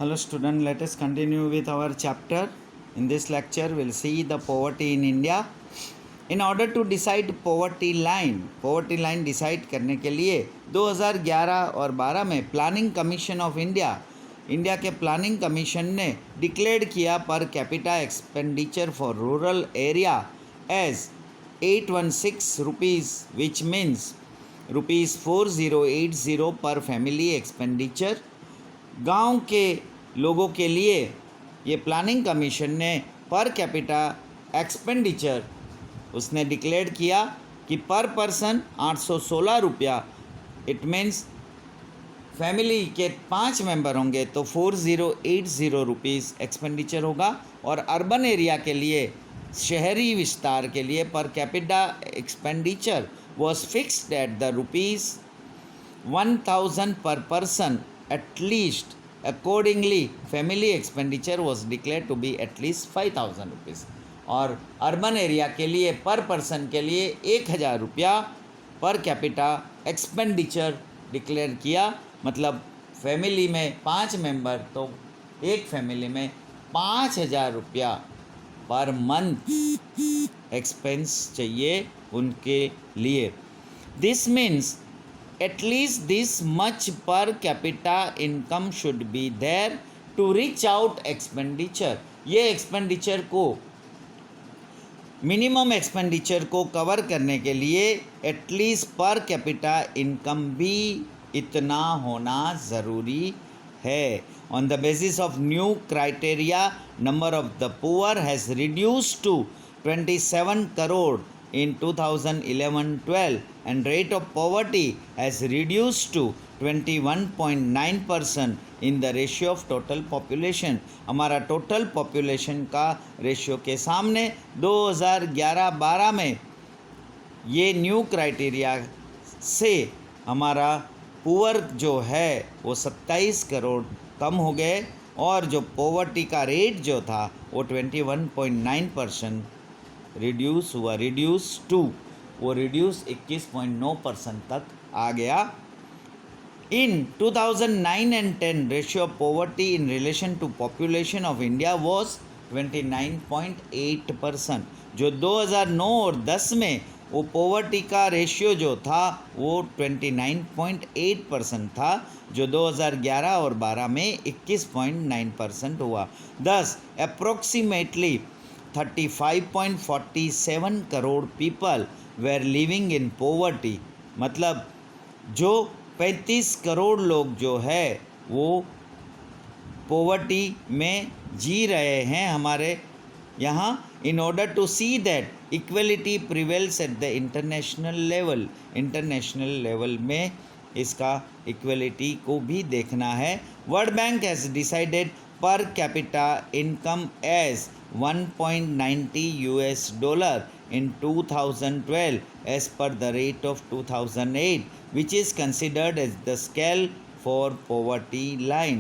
Hello student, let us continue with our chapter. In this lecture, we'll see the poverty in India. In order to decide poverty line decide करने के लिए 2011 और 12 में planning commission of India के planning commission ने declare किया per capita expenditure for rural area as 816 rupees which means rupees 4080 per family expenditure. गांव के लोगों के लिए ये प्लानिंग कमीशन ने पर कैपिटा एक्सपेंडिचर उसने डिक्लेयर किया कि पर पर्सन 816 रुपया, इट मीन्स फैमिली के 5 मेंबर होंगे तो 4080 रुपीज़ एक्सपेंडिचर होगा। और अर्बन एरिया के लिए, शहरी विस्तार के लिए पर capita expenditure was fixed at the rupees 1000 per person at least. Accordingly, family expenditure was declared to be at least 5000 rupees. और अर्बन एरिया के लिए पर पर्सन के लिए 1000 रुपया पर कैपिटा एक्सपेंडिचर डिक्लेयर किया। मतलब फैमिली में 5 मेंबर तो एक फैमिली में 5000 रुपया पर मंथ एक्सपेंस चाहिए उनके लिए। This means at least this much per capita income should be there to reach out expenditure. ये एक्सपेंडिचर को, मिनिमम एक्सपेंडिचर को कवर करने के लिए एटलीस्ट पर कैपिटा इनकम भी इतना होना ज़रूरी है। On the basis of new criteria, number of the poor has reduced to 27 crore in 2011-12 and rate of poverty has reduced to 21.9% in the ratio of total population. हमारा टोटल पॉपुलेशन का ratio के सामने 2011-12 में ये न्यू क्राइटेरिया से हमारा poor जो है वो 27 करोड़ कम हो गए और जो पॉवर्टी का रेट जो था वो 21.9% रिड्यूस हुआ, वो रिड्यूस 21.9% तक आ गया। In 2009 and 10 ratio of poverty in relation to population of India was 29.8%। जो 2009 और 10 में वो पॉवर्टी का रेशियो जो था वो 29.8% था, जो 2011 और 12 में 21.9% हुआ। thus approximately 35.47 crore people were living in poverty. मतलब जो 35 करोड़ लोग जो है वो पोवर्टी में जी रहे हैं हमारे यहाँ। In order to see that equality prevails at the international level में इसका इक्वलिटी को भी देखना है। World bank has decided per capita income as $1.90 in 2012 as per the rate of 2008, which is considered as the scale for poverty line.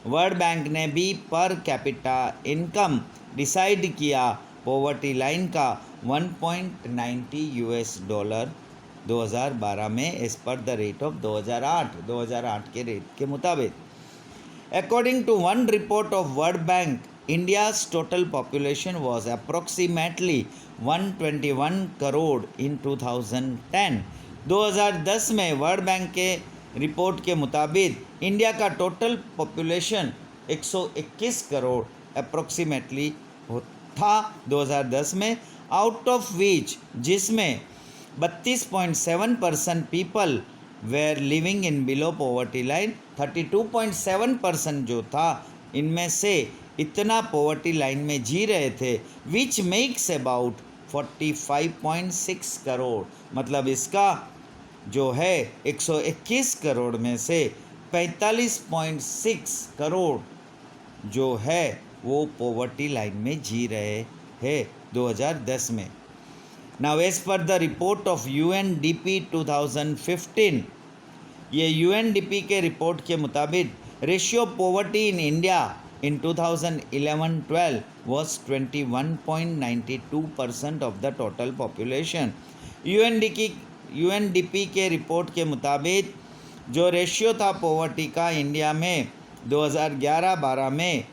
World bank ने भी पर capita income decide किया पॉवर्टी लाइन का $1.90 2012 में as per the rate of 2008 के rate के मुताबिक। According to one report of World Bank, India's total population was approximately 121 crore in 2010. 2010 में वर्ल्ड बैंक के रिपोर्ट के मुताबिक इंडिया का टोटल पॉपुलेशन 121 करोड़ अप्रोक्सीमेटली था 2010 में, आउट ऑफ विच जिसमें 32.7% people were living in below poverty line. 32.7% जो था इनमें से इतना पॉवर्टी लाइन में जी रहे थे, विच मेक्स अबाउट 45.6 करोड़। मतलब इसका जो है 121 करोड़ में से 45.6 करोड़ जो है वो पॉवर्टी लाइन में जी रहे हैं 2010 में। Now as per the report of UNDP 2015, ये UNDP के रिपोर्ट के मुताबिक ratio of poverty in India in 2011-12 was 21.92% of the total population. UNDP के रिपोर्ट के मुताबिक जो रेशियो था पॉवर्टी का इंडिया में 2011-12 में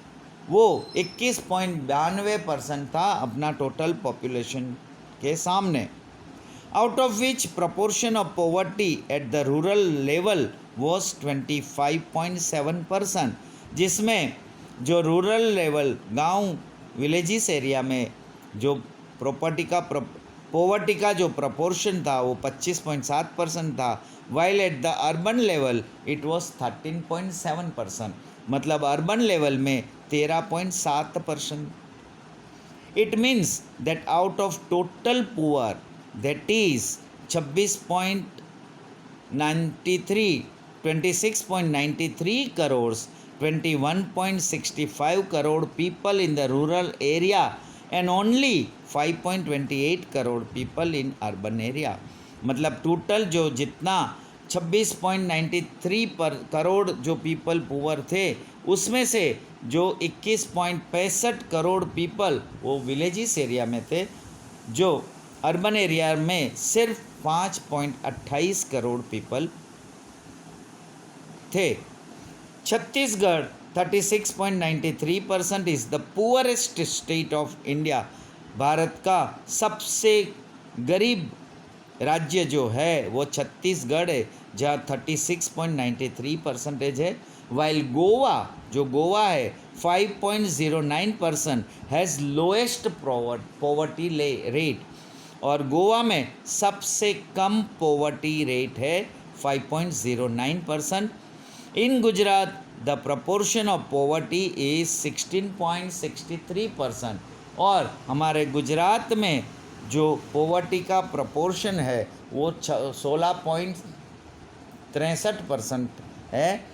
वो 21.92% था अपना टोटल पॉपुलेशन के सामने। Out of which proportion of poverty at the rural level was 25.7%, जिसमें जो रूरल लेवल गांव विलेजिस एरिया में जो पॉवर्टी का जो प्रपोर्शन था वो 25.7% था, while at the urban level it was 13.7%, मतलब अर्बन लेवल में 13.7%। It means that out of total poor, that is 26.93 crores, 21.65 crore people in the rural area and only 5.28 crore people in urban area। मतलब total जो जितना 26.93 करोड़ जो people poor थे, उसमें से जो 21.65 करोड़ पीपल वो विलेजिस एरिया में थे, जो अर्बन एरिया में सिर्फ 5.28 करोड़ पीपल थे। Chhattisgarh 36.93% is the poorest state of India. Bharat का सबसे गरीब राज्य जो है वो छत्तीसगढ़ है, जहाँ 36.93% है। वाइल गोवा, जो गोवा है 5.09% हैज़ लोएस्ट पॉवर्टी रेट, और गोवा में सबसे कम पॉवर्टी रेट है 5.09%। In Gujarat the proportion of poverty is 16.63%, और हमारे गुजरात में जो पॉवर्टी का प्रपोर्शन है वो 16.63% है।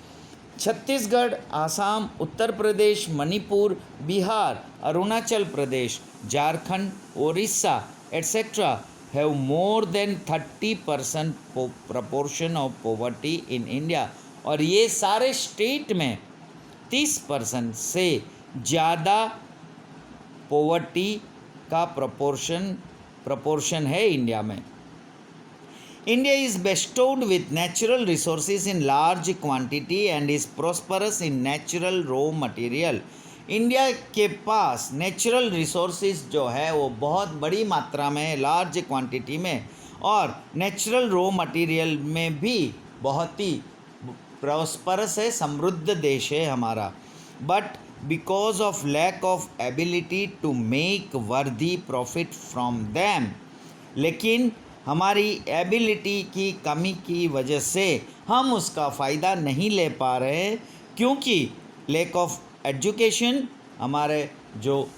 Chhattisgarh, Assam, Uttar Pradesh, Manipur, Bihar, Arunachal Pradesh, Jharkhand, Odisha etcetera have more than 30% proportion of poverty in India, और ये सारे स्टेट में 30% से ज़्यादा पॉवर्टी का प्रपोर्शन है इंडिया में। India is bestowed with natural resources in large quantity and is prosperous in natural raw material। India के पास नेचुरल रिसोर्सेज जो है वो बहुत बड़ी मात्रा में, लार्ज क्वांटिटी में, और नेचुरल रॉ मटेरियल में भी बहुत ही प्रॉस्परस है, समृद्ध देश है हमारा। But because of lack of ability to make worthy profit from them, लेकिन हमारी एबिलिटी की कमी की वजह से हम उसका फ़ायदा नहीं ले पा रहे हैं, क्योंकि लैक ऑफ एजुकेशन, हमारे जो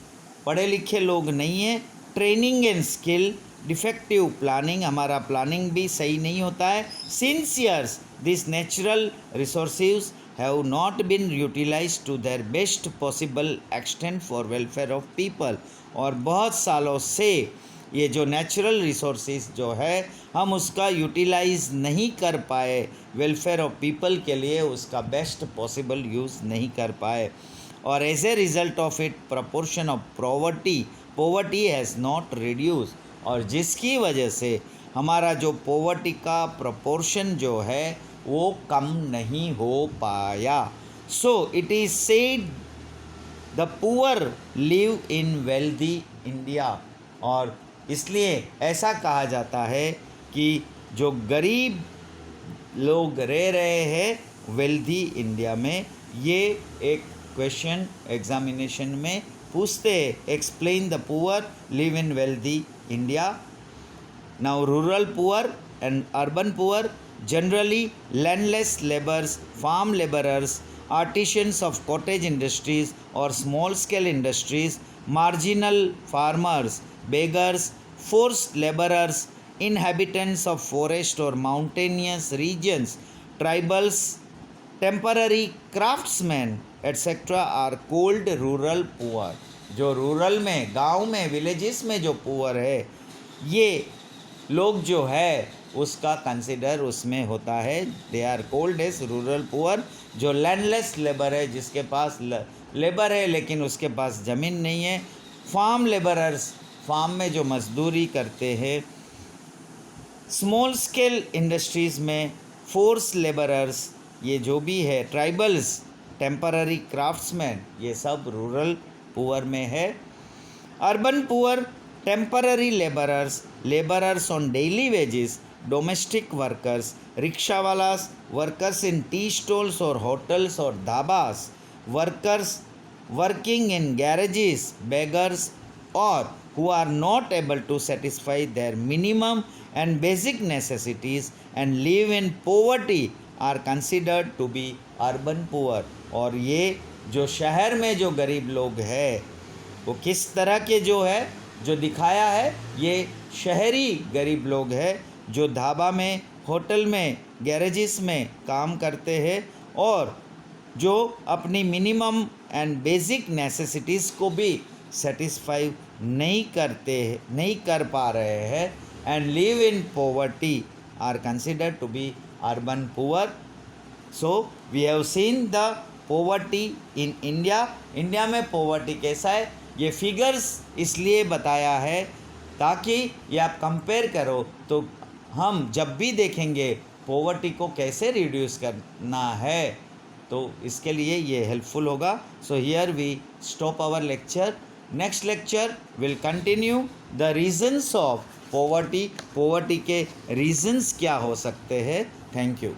पढ़े लिखे लोग नहीं हैं, training and skill, defective planning, हमारा प्लानिंग भी सही नहीं होता है। Since years this natural resources have not been utilised to their best possible extent for welfare of people, और बहुत सालों से ये जो नेचुरल रिसोर्सेज जो है हम उसका यूटिलाइज़ नहीं कर पाए, वेलफेयर ऑफ पीपल के लिए उसका बेस्ट पॉसिबल यूज़ नहीं कर पाए, और as a result of it proportion of poverty has not reduce, और जिसकी वजह से हमारा जो पॉवर्टी का प्रपोर्शन जो है वो कम नहीं हो पाया। So it is said the poor live in wealthy India, और इसलिए ऐसा कहा जाता है कि जो गरीब लोग रह रहे हैं वेल्दी इंडिया में। ये एक क्वेश्चन एग्जामिनेशन में पूछते हैं, explain the poor live in wealthy India. Now rural poor and urban poor, generally landless laborers, farm laborers, artisans of cottage industries or small scale industries, marginal farmers, beggars, forced laborers, inhabitants of forest or mountainous regions, tribals, temporary craftsmen etc. are called rural poor। जो rural में, गांव में, villages में जो poor है, ये लोग जो है उसका कंसिडर उसमें होता है, they are called as rural poor. जो लैंडलेस लेबर है, जिसके पास लेबर है लेकिन उसके पास ज़मीन नहीं है, फार्म लेबरर्स, फार्म में जो मजदूरी करते हैं, स्मॉल स्केल इंडस्ट्रीज़ में फोर्स लेबरर्स, ये जो भी है, ट्राइबल्स टेम्पररी क्राफ्ट्समैन, ये सब रूरल पुअर में है। Urban poor, temporary labourers on daily wages, domestic workers, rickshaw wallahs, workers in tea stalls और होटल्स और dhabas, workers working in garages, beggars, or who are not able to satisfy their minimum and basic necessities and live in poverty are considered to be urban poor। और ये जो शहर में जो गरीब लोग हैं वो किस तरह के जो है जो दिखाया है, ये शहरी गरीब लोग हैं जो ढाबा में, होटल में, गैरेजेस में काम करते हैं और जो अपनी मिनिमम एंड बेसिक नेसेसिटीज़ को भी सेटिस्फाई नहीं कर पा रहे हैं and live in poverty are considered to be urban poor. So we have seen the poverty in India. India में पॉवर्टी कैसा है, ये फिगर्स इसलिए बताया है ताकि ये आप कंपेयर करो तो हम जब भी देखेंगे पॉवर्टी को कैसे रिड्यूस करना है तो इसके लिए ये हेल्पफुल होगा। So here we stop our lecture. Next lecture will continue the reasons of poverty के रीजंस क्या हो सकते हैं। Thank you.